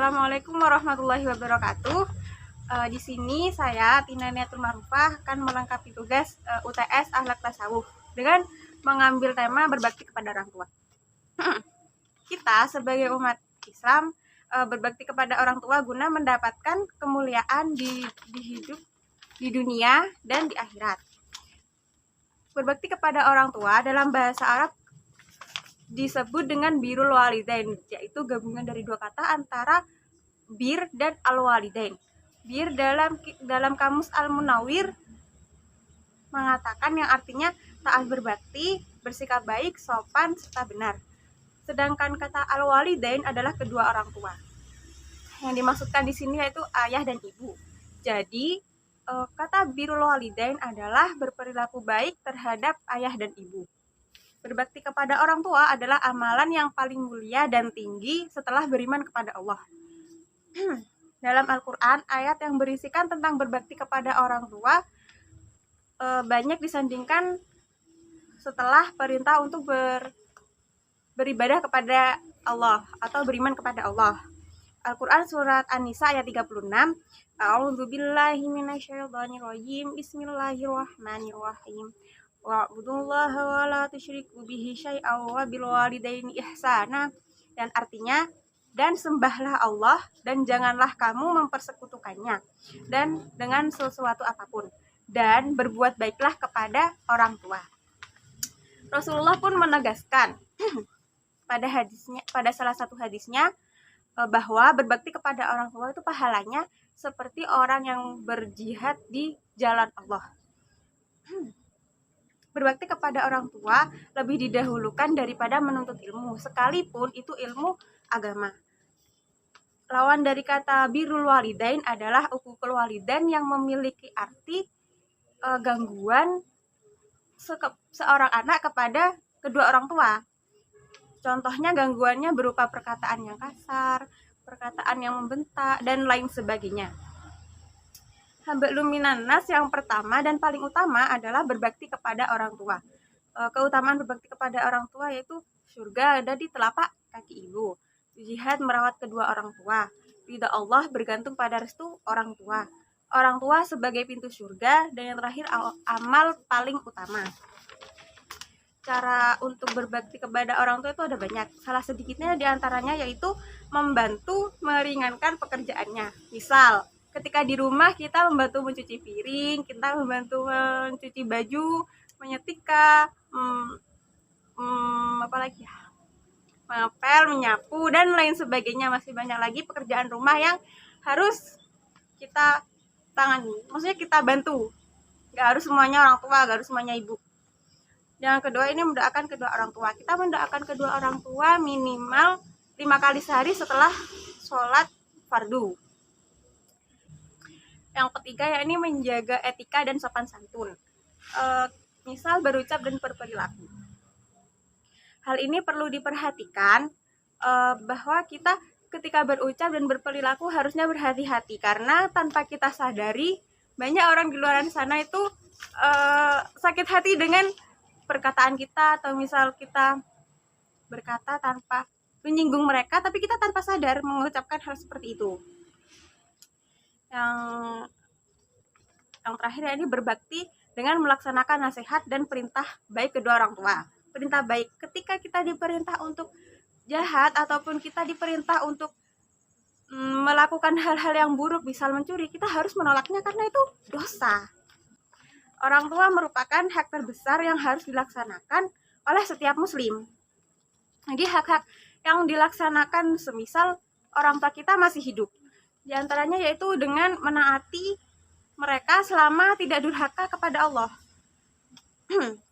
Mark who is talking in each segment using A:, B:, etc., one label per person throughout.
A: Assalamualaikum warahmatullahi wabarakatuh. Di sini saya Tina Niatul Marufah akan melengkapi tugas UTS Akhlak Tasawuf dengan mengambil tema berbakti kepada orang tua. Kita sebagai umat Islam berbakti kepada orang tua guna mendapatkan kemuliaan di hidup, di dunia dan di akhirat. Berbakti kepada orang tua dalam bahasa Arab disebut dengan birrul walidain, yaitu gabungan dari dua kata antara bir dan al-walidain. Bir dalam kamus Al-Munawwir mengatakan yang artinya taat berbakti, bersikap baik, sopan, serta benar. Sedangkan kata al-walidain adalah kedua orang tua. Yang dimaksudkan di sini yaitu ayah dan ibu. Jadi kata birrul walidain adalah berperilaku baik terhadap ayah dan ibu. Berbakti kepada orang tua adalah amalan yang paling mulia dan tinggi setelah beriman kepada Allah. Dalam Al-Quran, ayat yang berisikan tentang berbakti kepada orang tua banyak disandingkan setelah perintah untuk beribadah kepada Allah atau beriman kepada Allah. Al-Quran surat An-Nisa ayat 36. A'udzubillahi minasyaitonirrajim. Bismillahirrahmanirrahim. Wa'budullaha wa la tusyriku bihi syai'an wa bil walidaini ihsana. Dan artinya, dan sembahlah Allah dan janganlah kamu mempersekutukannya dan dengan sesuatu apapun, dan berbuat baiklah kepada orang tua. Rasulullah pun menegaskan pada salah satu hadisnya bahwa berbakti kepada orang tua itu pahalanya seperti orang yang berjihad di jalan Allah. Berbakti kepada orang tua lebih didahulukan daripada menuntut ilmu, sekalipun itu ilmu agama. Lawan dari kata birrul walidain adalah uququl walidain yang memiliki arti gangguan seorang anak kepada kedua orang tua. Contohnya gangguannya berupa perkataan yang kasar, perkataan yang membentak, dan lain sebagainya. Hablum minan nas yang pertama dan paling utama adalah berbakti kepada orang tua. Keutamaan berbakti kepada orang tua yaitu surga ada di telapak kaki ibu. Jihad merawat kedua orang tua. Ridha Allah bergantung pada restu orang tua. Orang tua sebagai pintu surga, dan yang terakhir amal paling utama. Cara untuk berbakti kepada orang tua itu ada banyak. Salah sedikitnya diantaranya yaitu membantu meringankan pekerjaannya. Misal, ketika di rumah kita membantu mencuci piring, kita membantu mencuci baju, menyetrika, apalagi ya, mengepel, menyapu, dan lain sebagainya. Masih banyak lagi pekerjaan rumah yang harus kita tangani. Maksudnya kita bantu. Gak harus semuanya orang tua, gak harus semuanya ibu. Yang kedua ini mendoakan kedua orang tua. Kita mendoakan kedua orang tua minimal 5 kali sehari setelah sholat fardu. Yang ketiga ya ini menjaga etika dan sopan santun. Misal berucap dan berperilaku. Hal ini perlu diperhatikan bahwa kita ketika berucap dan berperilaku harusnya berhati-hati, karena tanpa kita sadari banyak orang di luar sana itu sakit hati dengan perkataan kita, atau misal kita berkata tanpa menyinggung mereka, tapi kita tanpa sadar mengucapkan hal seperti itu. Yang terakhir ya ini berbakti dengan melaksanakan nasihat dan perintah baik kedua orang tua. Perintah baik, ketika kita diperintah untuk jahat ataupun kita diperintah untuk melakukan hal-hal yang buruk, misal mencuri, kita harus menolaknya karena itu dosa. Orang tua merupakan hak terbesar yang harus dilaksanakan oleh setiap muslim. Jadi hak-hak yang dilaksanakan semisal orang tua kita masih hidup. Di antaranya yaitu dengan menaati mereka selama tidak durhaka kepada Allah.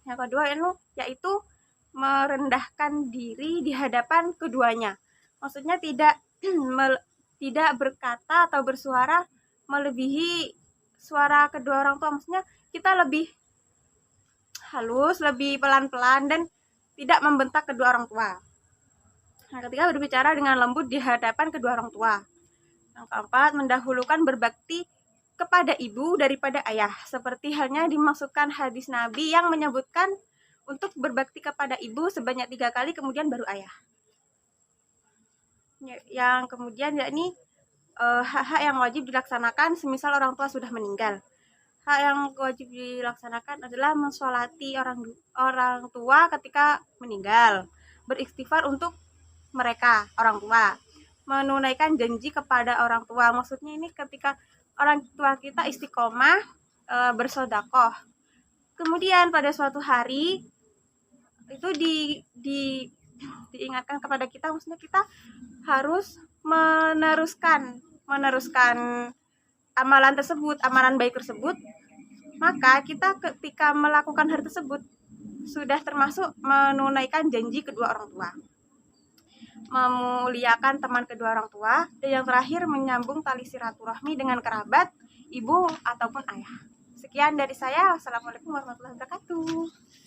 A: Yang kedua yaitu merendahkan diri di hadapan keduanya. Maksudnya tidak berkata atau bersuara melebihi suara kedua orang tua. Maksudnya kita lebih halus, lebih pelan-pelan, dan tidak membentak kedua orang tua. Yang ketiga, berbicara dengan lembut di hadapan kedua orang tua. Yang keempat, mendahulukan berbakti kepada ibu daripada ayah, seperti halnya dimaksudkan hadis Nabi yang menyebutkan untuk berbakti kepada ibu sebanyak 3 kali, kemudian baru ayah. Yang kemudian yakni hak-hak yang wajib dilaksanakan semisal orang tua sudah meninggal. Hak yang wajib dilaksanakan adalah mensolati orang tua ketika meninggal, beristighfar untuk mereka orang tua, menunaikan janji kepada orang tua. Maksudnya ini ketika orang tua kita istiqomah bersodakoh, kemudian pada suatu hari itu diingatkan kepada kita, maksudnya kita harus meneruskan amalan tersebut, amalan baik tersebut. Maka kita ketika melakukan hal tersebut sudah termasuk menunaikan janji kedua orang tua, memuliakan teman kedua orang tua, dan yang terakhir menyambung tali silaturahmi dengan kerabat, ibu ataupun ayah. Sekian dari saya. Wassalamualaikum warahmatullahi wabarakatuh.